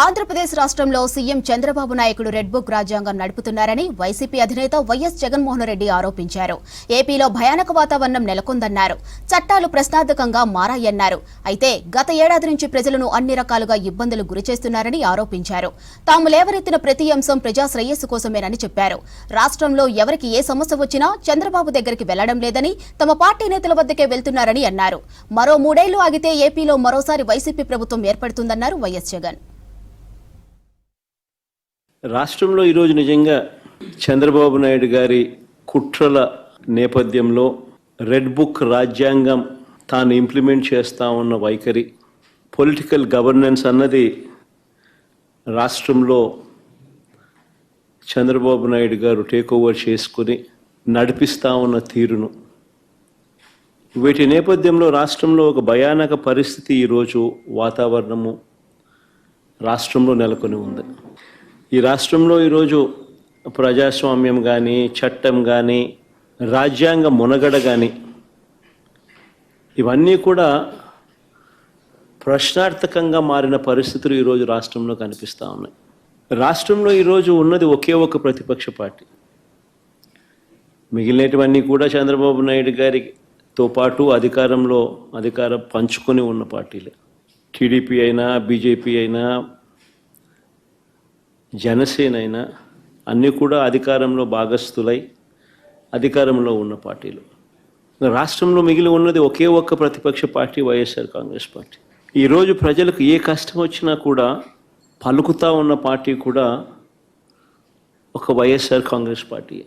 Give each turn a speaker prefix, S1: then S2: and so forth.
S1: ఆంధ్రప్రదేశ్ రాష్ట్రంలో CM Chandrababu Naidu red book రాజ్యాంగం నడుపుతున్నారని YCP అధినేత వైఎస్ జగన్మోహన్ రెడ్డి ఆరోపించారు. ఏపీలో భయానక వాతావరణం నెలకొందన్నారు. చట్టాలు ప్రశ్నార్థకంగా మారాయన్నారు. అయితే గత ఏడాది నుంచి ప్రజలను అన్ని రకాలుగా ఇబ్బందులు గురిచేస్తున్నారని ఆరోపించారు. తాము లేవనెత్తిన ప్రతి అంశం ప్రజా శ్రేయస్సు కోసమేనని చెప్పారు. రాష్ట్రంలో ఎవరికి ఏ సమస్య వచ్చినా చంద్రబాబు దగ్గరికి వెళ్లడం లేదని, తమ పార్టీ నేతల వద్దకే వెళ్తున్నారని అన్నారు. మరో 3 ఏళ్లు ఆగితే ఏపీలో మరోసారి వైసీపీ ప్రభుత్వం ఏర్పడుతుందన్నారు వైఎస్ జగన్.
S2: రాష్ట్రంలో ఈరోజు నిజంగా చంద్రబాబు నాయుడు గారి కుట్రల నేపథ్యంలో రెడ్ బుక్ రాజ్యాంగం తాను ఇంప్లిమెంట్ చేస్తూ ఉన్న వైఖరి, పొలిటికల్ గవర్నెన్స్ అన్నది రాష్ట్రంలో చంద్రబాబు నాయుడు గారు టేక్ ఓవర్ చేసుకుని నడిపిస్తూ ఉన్న తీరును, వీటి నేపథ్యంలో రాష్ట్రంలో ఒక భయానక పరిస్థితి ఈరోజు వాతావరణము రాష్ట్రంలో నెలకొని ఉంది. ఈ రాష్ట్రంలో ఈరోజు ప్రజాస్వామ్యం కానీ, చట్టం కానీ, రాజ్యాంగ మునగడ కానీ ఇవన్నీ కూడా ప్రశ్నార్థకంగా మారిన పరిస్థితులు ఈరోజు రాష్ట్రంలో కనిపిస్తూ ఉన్నాయి. రాష్ట్రంలో ఈరోజు ఉన్నది ఒకే ఒక ప్రతిపక్ష పార్టీ. మిగిలినటువన్నీ కూడా చంద్రబాబు నాయుడు గారితో పాటు అధికారం పంచుకొని ఉన్న పార్టీలే. టీడీపీ అయినా, బీజేపీ అయినా, జనసేన అయినా అన్నీ కూడా అధికారంలో భాగస్థులై అధికారంలో ఉన్న పార్టీలు. రాష్ట్రంలో మిగిలి ఉన్నది ఒకే ఒక్క ప్రతిపక్ష పార్టీ, వైఎస్ఆర్ కాంగ్రెస్ పార్టీ. ఈరోజు ప్రజలకు ఏ కష్టం వచ్చినా కూడా పలుకుతూ ఉన్న పార్టీ కూడా ఒక వైఎస్ఆర్ కాంగ్రెస్ పార్టీ.